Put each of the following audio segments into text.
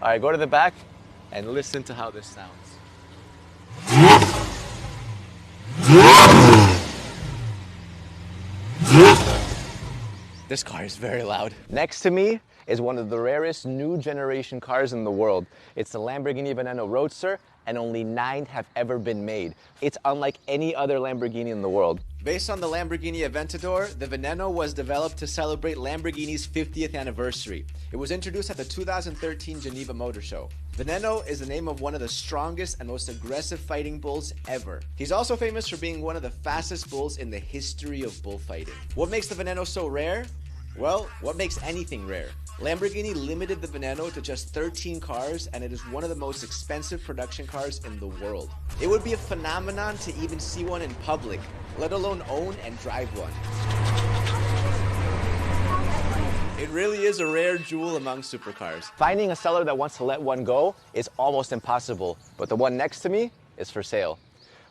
All right, go to the back and listen to how this sounds. This car is very loud. Next to me is one of the rarest new generation cars in the world. It's the Lamborghini Veneno Roadster, and only 9 have ever been made. It's unlike any other Lamborghini in the world. Based on the Lamborghini Aventador, the Veneno was developed to celebrate Lamborghini's 50th anniversary. It was introduced at the 2013 Geneva Motor Show. Veneno is the name of one of the strongest and most aggressive fighting bulls ever. He's also famous for being one of the fastest bulls in the history of bullfighting. What makes the Veneno so rare? Well, what makes anything rare? Lamborghini limited the Veneno to just 13 cars, and it is one of the most expensive production cars in the world. It would be a phenomenon to even see one in public, let alone own and drive one. It really is a rare jewel among supercars. Finding a seller that wants to let one go is almost impossible, but the one next to me is for sale.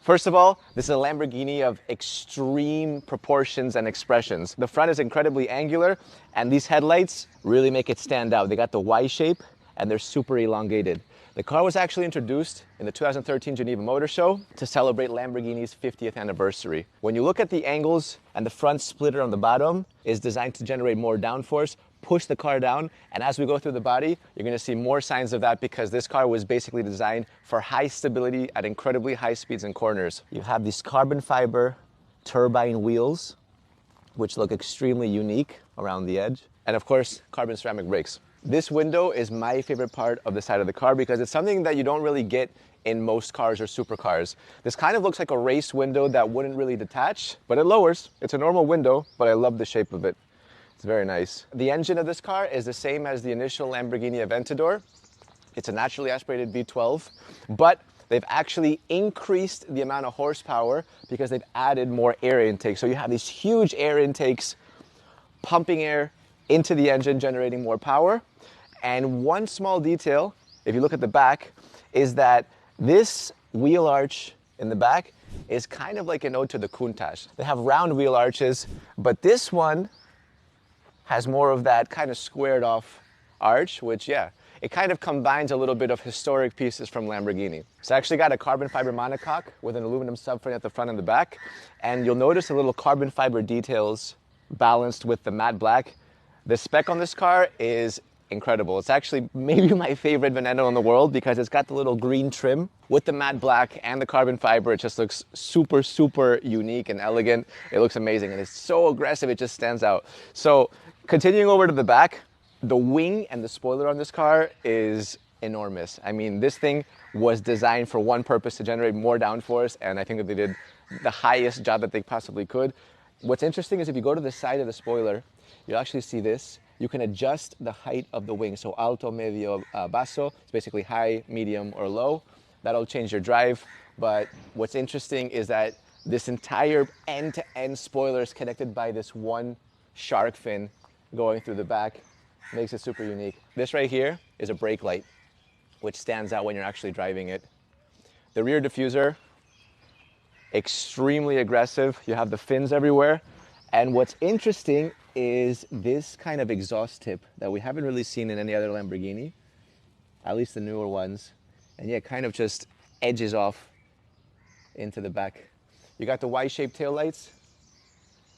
First of all, this is a Lamborghini of extreme proportions and expressions. The front is incredibly angular, and these headlights really make it stand out. They got the Y shape, and they're super elongated. The car was actually introduced in the 2013 Geneva Motor Show to celebrate Lamborghini's 50th anniversary. When you look at the angles and the front splitter on the bottom is designed to generate more downforce, push the car down, and as we go through the body, you're gonna see more signs of that because this car was basically designed for high stability at incredibly high speeds and corners. You have these carbon fiber turbine wheels, which look extremely unique around the edge, and of course, carbon ceramic brakes. This window is my favorite part of the side of the car because it's something that you don't really get in most cars or supercars. This kind of looks like a race window that wouldn't really detach, but it lowers. It's a normal window, but I love the shape of it. It's very nice. The engine of this car is the same as the initial Lamborghini Aventador. It's a naturally aspirated V12, but they've actually increased the amount of horsepower because they've added more air intake. So you have these huge air intakes pumping air into the engine, generating more power. And one small detail, if you look at the back, is that this wheel arch in the back is kind of like an ode to the Countach. They have round wheel arches, but this one has more of that kind of squared off arch, which, yeah, it kind of combines a little bit of historic pieces from Lamborghini. It's actually got a carbon fiber monocoque with an aluminum subframe at the front and the back, and you'll notice a little carbon fiber details balanced with the matte black. The spec on this car is incredible. It's actually maybe my favorite Veneno in the world because it's got the little green trim with the matte black and the carbon fiber. It just looks super, super unique and elegant. It looks amazing, and it's so aggressive, it just stands out. So continuing over to the back, the wing and the spoiler on this car is enormous. I mean, this thing was designed for one purpose, to generate more downforce, and I think that they did the highest job that they possibly could. What's interesting is if you go to the side of the spoiler, you'll actually see this. You can adjust the height of the wing. So alto, medio, basso. It's basically high, medium, or low. That'll change your drive. But what's interesting is that this entire end-to-end spoiler is connected by this one shark fin going through the back. Makes it super unique. This right here is a brake light, which stands out when you're actually driving it. The rear diffuser, extremely aggressive. You have the fins everywhere. And what's interesting is this kind of exhaust tip that we haven't really seen in any other Lamborghini, at least the newer ones. And yeah, it kind of just edges off into the back. You got the Y-shaped taillights,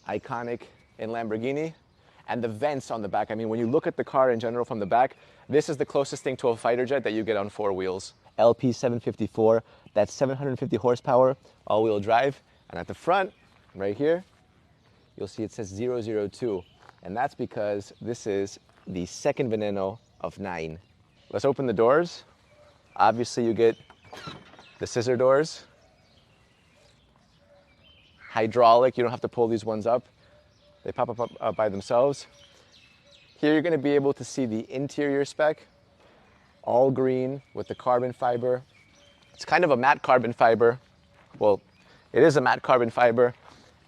iconic in Lamborghini, and the vents on the back. I mean, when you look at the car in general from the back, this is the closest thing to a fighter jet that you get on 4 wheels. LP 754, that's 750 horsepower, all-wheel drive. And at the front, right here, you'll see it says 002, and that's because this is the second Veneno of 9. Let's open the doors. Obviously, you get the scissor doors. Hydraulic, you don't have to pull these ones up. They pop up by themselves. Here you're gonna be able to see the interior spec, all green with the carbon fiber. It's kind of a matte carbon fiber. Well, it is a matte carbon fiber.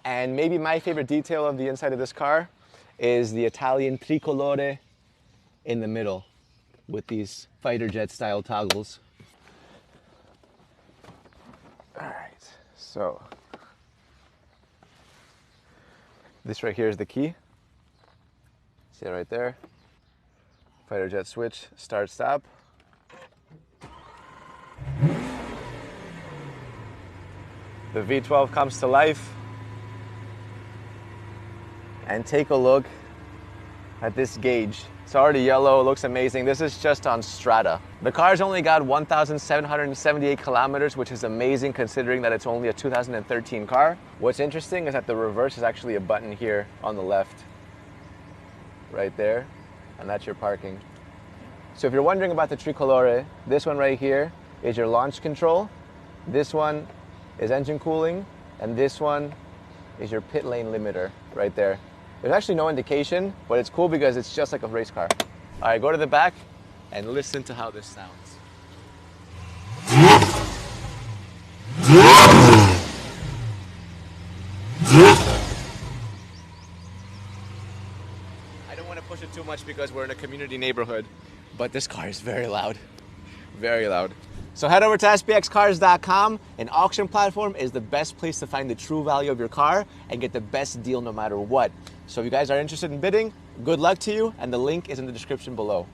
And maybe my favorite detail of the inside of this car is the Italian tricolore in the middle with these fighter jet style toggles. All right, so this right here is the key. See it right there? Fighter jet switch, start, stop. The V12 comes to life. And take a look at this gauge. It's already yellow, looks amazing. This is just on Strata. The car's only got 1,778 kilometers, which is amazing considering that it's only a 2013 car. What's interesting is that the reverse is actually a button here on the left. Right there, and that's your parking. So if you're wondering about the Tricolore, this one right here is your launch control. This one is engine cooling, and this one is your pit lane limiter right there. There's actually no indication, but it's cool because it's just like a race car. All right, go to the back and listen to how this sounds. I don't want to push it too much because we're in a community neighborhood, but this car is very loud, very loud. So head over to spxcars.com. An auction platform is the best place to find the true value of your car and get the best deal no matter what. So if you guys are interested in bidding, good luck to you, and the link is in the description below.